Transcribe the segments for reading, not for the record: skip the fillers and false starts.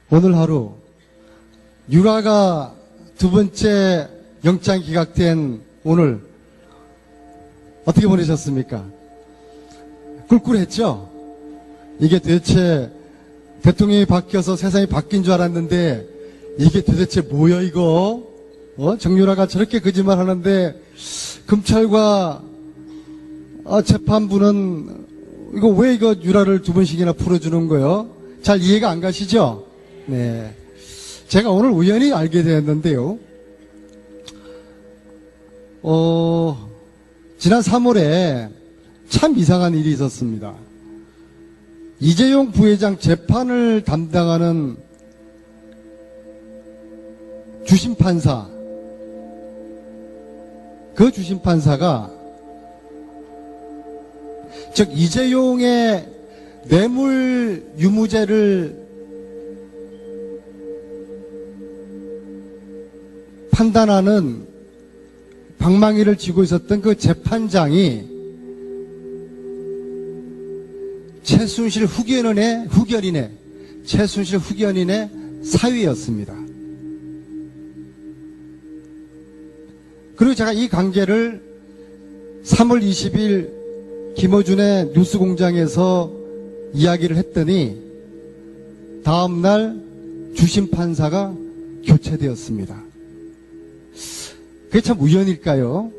오늘 하루 유라가 두 번째 영장 기각된 오늘 어떻게 보내셨습니까? 꿀꿀했죠? 이게 도대체 대통령이 바뀌어서 세상이 바뀐 줄 알았는데 이게 도대체 뭐야 이거? 정유라가 저렇게 거짓말 하는데 검찰과 재판부는 이거 왜 이거 유라를 두 번씩이나 풀어주는 거예요? 잘 이해가 안 가시죠? 네. 제가 오늘 우연히 알게 되었는데요. 지난 3월에 참 이상한 일이 있었습니다. 이재용 부회장 재판을 담당하는 주심판사, 그 주심판사가 즉 이재용의 뇌물 유무죄를 판단하는 방망이를 쥐고 있었던 그 재판장이 최순실 후견인의 사위였습니다. 그리고 제가 이 관계를 3월 20일 김어준의 뉴스공장에서 이야기를 했더니 다음날 주심판사가 교체되었습니다. 그게 참 우연일까요?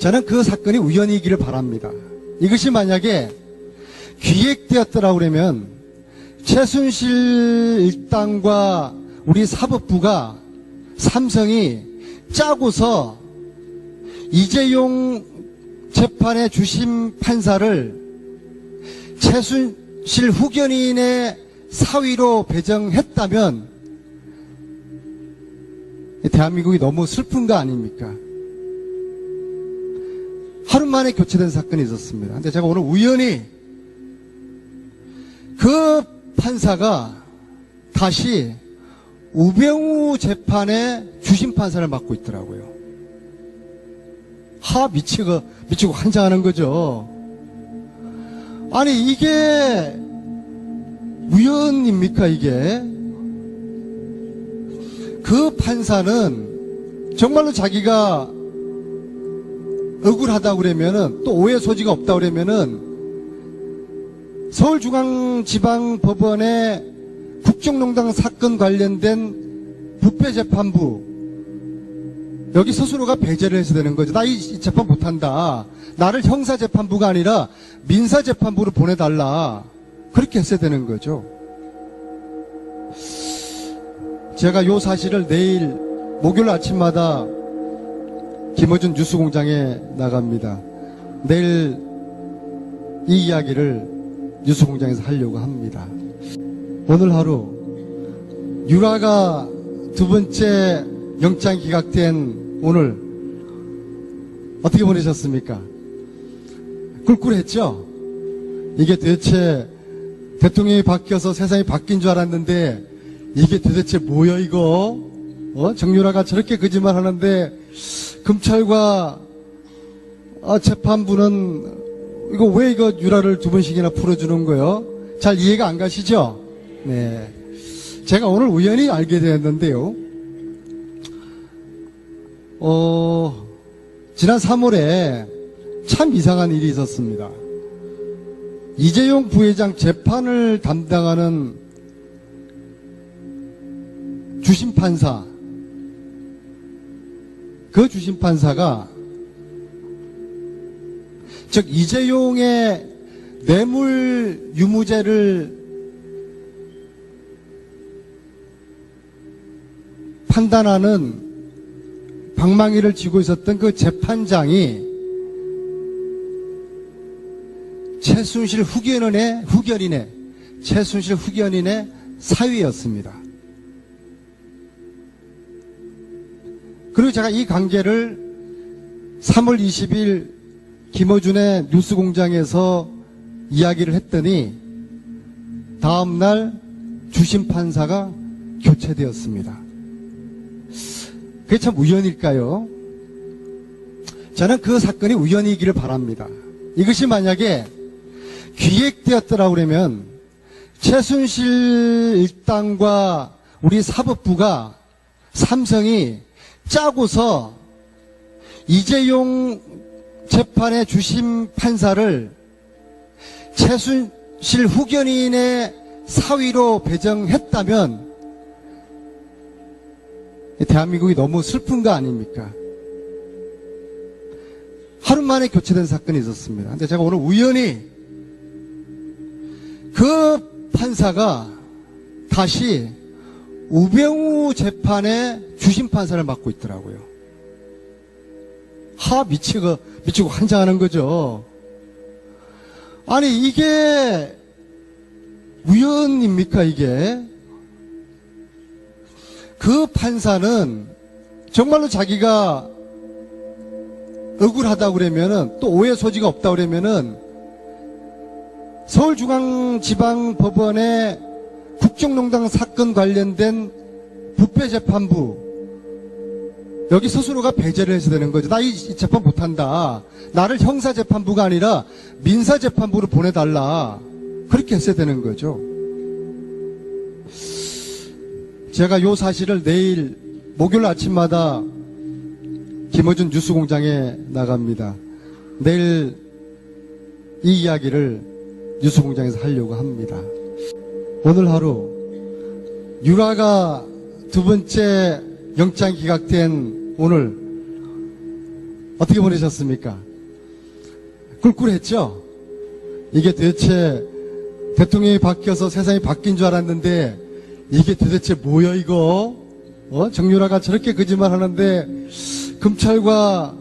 저는 그 사건이 우연이기를 바랍니다. 이것이 만약에 기획되었더라고 그러면 최순실 일당과 우리 사법부가 삼성이 짜고서 이재용 재판의 주심 판사를 최순실 후견인의 사위로 배정했다면 대한민국이 너무 슬픈 거 아닙니까? 하루 만에 교체된 사건이 있었습니다. 근데 제가 오늘 우연히 그 판사가 다시 우병우 재판의 주심판사를 맡고 있더라고요. 미치고 환장하는 거죠. 아니 이게 우연입니까 이게? 그 판사는 정말로 자기가 억울하다고 그러면은 또 오해 소지가 없다고 그러면은 서울중앙지방법원의 국정농단 사건 관련된 부패재판부 여기 스스로가 배제를 해서 되는 거죠. 나 이 재판 못한다. 나를 형사재판부가 아니라 민사재판부로 보내달라. 그렇게 했어야 되는 거죠. 제가 요 사실을 내일 목요일 아침마다 김어준 뉴스공장에 나갑니다. 내일 이 이야기를 뉴스공장에서 하려고 합니다. 오늘 하루 유라가 두 번째 영장 기각된 오늘 어떻게 보내셨습니까? 꿀꿀했죠? 이게 도대체 대통령이 바뀌어서 세상이 바뀐 줄 알았는데 이게 도대체 뭐야 이거? 정유라가 저렇게 거짓말 하는데 검찰과 재판부는 이거 왜 이거 유라를 두 번씩이나 풀어주는 거예요? 잘 이해가 안 가시죠? 네. 제가 오늘 우연히 알게 되었는데요. 지난 3월에 참 이상한 일이 있었습니다. 이재용 부회장 재판을 담당하는 주심판사, 그 주심판사가 즉 이재용의 뇌물 유무죄를 판단하는 방망이를 쥐고 있었던 그 재판장이 최순실 후견인의 사위였습니다. 그리고 제가 이 관계를 3월 20일 김어준의 뉴스공장에서 이야기를 했더니 다음날 주심판사가 교체되었습니다. 그게 참 우연일까요? 저는 그 사건이 우연이기를 바랍니다. 이것이 만약에 기획되었더라고 그러면 최순실 일당과 우리 사법부가 삼성이 짜고서 이재용 재판의 주심 판사를 최순실 후견인의 사위로 배정했다면 대한민국이 너무 슬픈 거 아닙니까? 하루 만에 교체된 사건이 있었습니다. 근데 제가 오늘 우연히 그 판사가 다시 우병우 재판의 주심 판사를 맡고 있더라고요. 미치고 환장하는 거죠. 아니, 이게 우연입니까, 이게? 그 판사는 정말로 자기가 억울하다고 그러면은, 또 오해 소지가 없다고 그러면은, 서울중앙지방법원의 국정농단 사건 관련된 부패재판부, 여기 스스로가 배제를 해서 되는 거죠. 나 이 재판 못한다. 나를 형사재판부가 아니라 민사재판부로 보내달라. 그렇게 했어야 되는 거죠. 제가 요 사실을 내일 목요일 아침마다 김어준 뉴스공장에 나갑니다. 내일 이 이야기를 뉴스공장에서 하려고 합니다. 오늘 하루 유라가 두 번째 영장 기각된 오늘 어떻게 보내셨습니까? 꿀꿀했죠? 이게 도대체 대통령이 바뀌어서 세상이 바뀐 줄 알았는데 이게 도대체 뭐야 이거? 정유라가 저렇게 거짓말 하는데 검찰과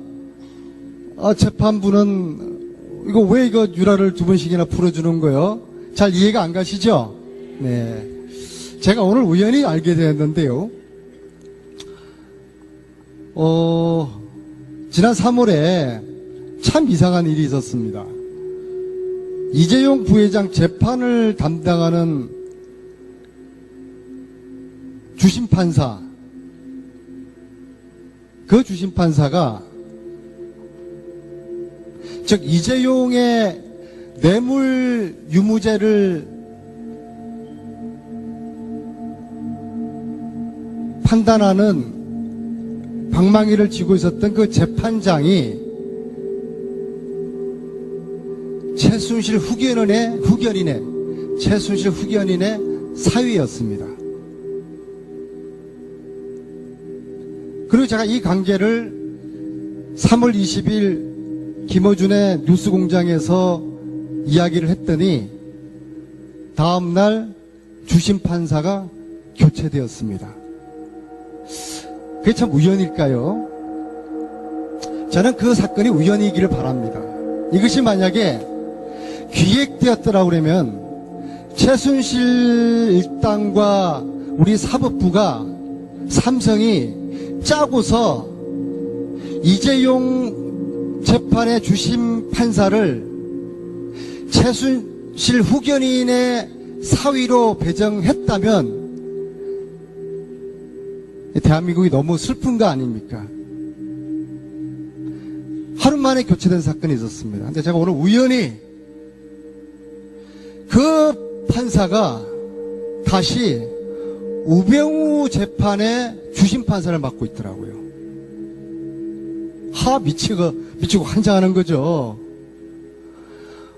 재판부는 이거 왜 이거 유라를 두 번씩이나 풀어주는 거요? 잘 이해가 안 가시죠? 네. 제가 오늘 우연히 알게 되었는데요. 지난 3월에 참 이상한 일이 있었습니다. 이재용 부회장 재판을 담당하는 주심판사, 그 주심판사가 즉 이재용의 뇌물 유무죄를 판단하는 방망이를 쥐고 있었던 그 재판장이 최순실 후견인의 사위였습니다. 그리고 제가 이 관계를 3월 20일 김어준의 뉴스공장에서 이야기를 했더니 다음날 주심판사가 교체되었습니다. 그게 참 우연일까요? 저는 그 사건이 우연이기를 바랍니다. 이것이 만약에 기획되었더라고 그러면 최순실 일당과 우리 사법부가 삼성이 짜고서 이재용 재판의 주심 판사를 최순실 후견인의 사위로 배정했다면 대한민국이 너무 슬픈 거 아닙니까? 하루 만에 교체된 사건이 있었습니다. 근데 제가 오늘 우연히 그 판사가 다시 우병우 재판의 주심 판사를 맡고 있더라고요. 미치고 환장하는 거죠.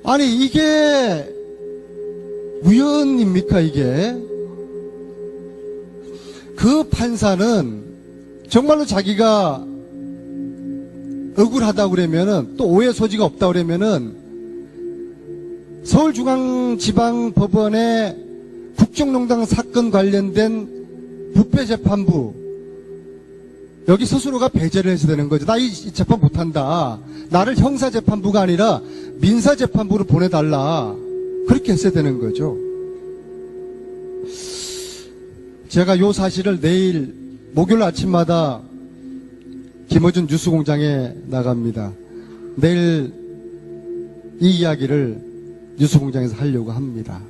아니, 이게 우연입니까, 이게? 그 판사는 정말로 자기가 억울하다고 그러면은, 또 오해 소지가 없다고 그러면은, 서울중앙지방법원의 국정농단 사건 관련된 부패재판부, 여기 스스로가 배제를 해서 되는 거죠. 나 이 재판 못한다. 나를 형사재판부가 아니라 민사재판부로 보내달라. 그렇게 했어야 되는 거죠. 제가 요 사실을 내일 목요일 아침마다 김어준 뉴스공장에 나갑니다. 내일 이 이야기를 뉴스공장에서 하려고 합니다.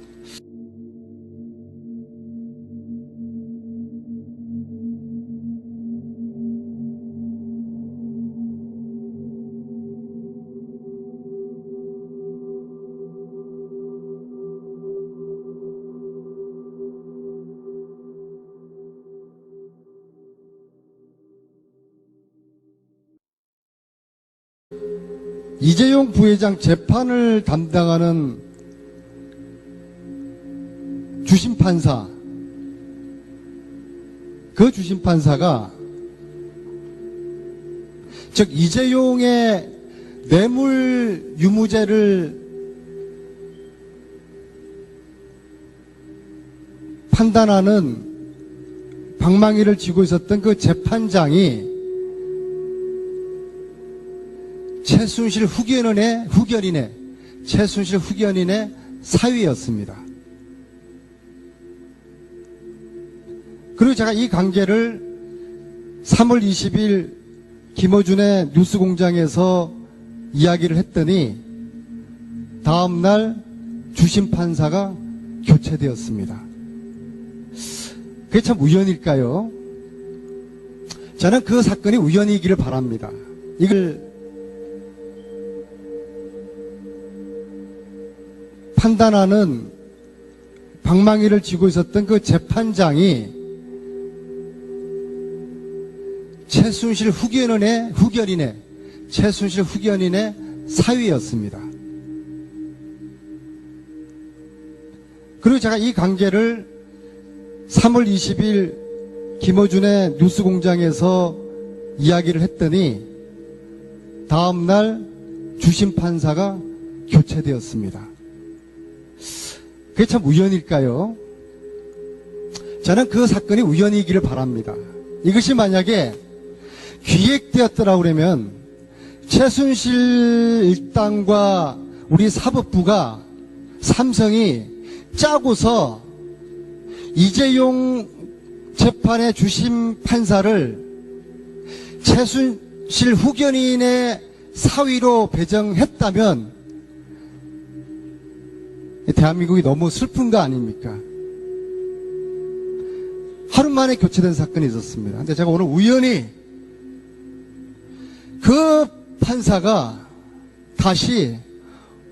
이재용 부회장 재판을 담당하는 주심판사, 그 주심판사가 즉 이재용의 뇌물 유무죄를 판단하는 방망이를 쥐고 있었던 그 재판장이 최순실 후견인의 사위였습니다. 그리고 제가 이 관계를 3월 20일 김어준의 뉴스공장에서 이야기를 했더니 다음날 주심판사가 교체되었습니다. 그게 참 우연일까요? 저는 그 사건이 우연이기를 바랍니다. 이걸 판단하는 방망이를 쥐고 있었던 그 재판장이 최순실 후견인의 사위였습니다. 그리고 제가 이 관계를 3월 20일 김어준의 뉴스공장에서 이야기를 했더니 다음날 주심판사가 교체되었습니다. 그게 참 우연일까요? 저는 그 사건이 우연이기를 바랍니다. 이것이 만약에 기획되었더라고 그러면 최순실 일당과 우리 사법부가 삼성이 짜고서 이재용 재판의 주심 판사를 최순실 후견인의 사위로 배정했다면 대한민국이 너무 슬픈 거 아닙니까? 하루 만에 교체된 사건이 있었습니다. 근데 제가 오늘 우연히 그 판사가 다시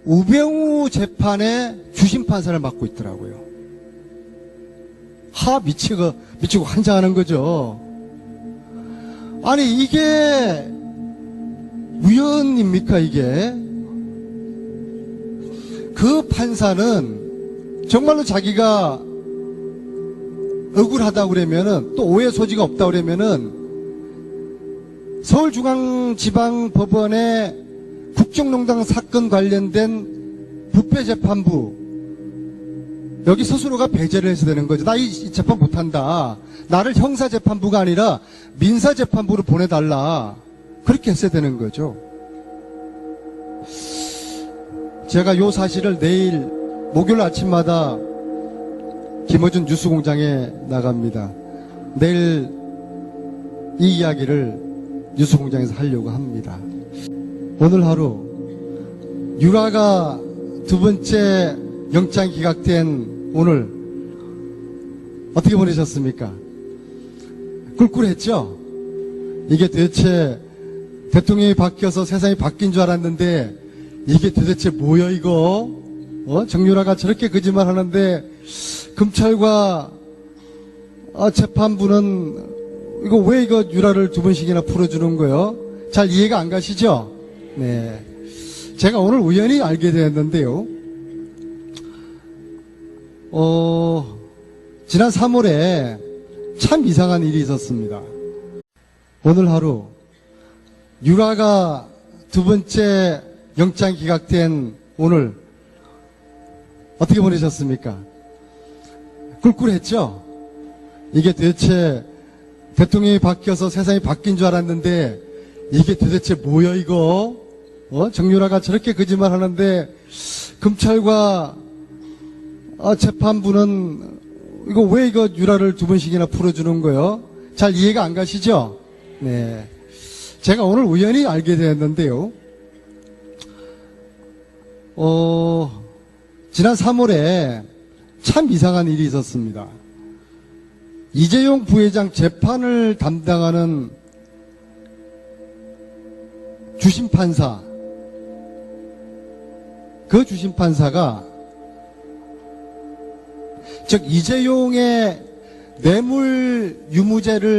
우병우 재판의 주심판사를 맡고 있더라고요. 미치고 환장하는 거죠. 아니, 이게 우연입니까, 이게? 그 판사는 정말로 자기가 억울하다고 그러면은, 또 오해 소지가 없다고 그러면은, 서울중앙지방법원의 국정농단 사건 관련된 부패재판부, 여기 스스로가 배제를 해서 되는 거죠. 나 이 재판 못한다. 나를 형사재판부가 아니라 민사재판부로 보내달라. 그렇게 했어야 되는 거죠. 제가 요 사실을 내일 목요일 아침마다 김어준 뉴스공장에 나갑니다. 내일 이 이야기를 뉴스공장에서 하려고 합니다. 오늘 하루 유라가 두 번째 영장 기각된 오늘 어떻게 보내셨습니까? 꿀꿀했죠? 이게 도대체 대통령이 바뀌어서 세상이 바뀐 줄 알았는데 이게 도대체 뭐야 이거? 정유라가 저렇게 거짓말 하는데 검찰과 재판부는 이거 왜 이거 유라를 두 번씩이나 풀어주는 거예요? 잘 이해가 안 가시죠? 네. 제가 오늘 우연히 알게 되었는데요. 지난 3월에 참 이상한 일이 있었습니다. 오늘 하루 유라가 두 번째 영장 기각된 오늘 어떻게 보내셨습니까? 꿀꿀했죠? 이게 도대체 대통령이 바뀌어서 세상이 바뀐 줄 알았는데 이게 도대체 뭐야 이거? 정유라가 저렇게 거짓말 하는데 검찰과 재판부는 이거 왜 이거 유라를 두 번씩이나 풀어주는 거예요? 잘 이해가 안 가시죠? 네. 제가 오늘 우연히 알게 되었는데요. 지난 3월에 참 이상한 일이 있었습니다. 이재용 부회장 재판을 담당하는 주심판사, 그 주심판사가 즉 이재용의 뇌물 유무죄를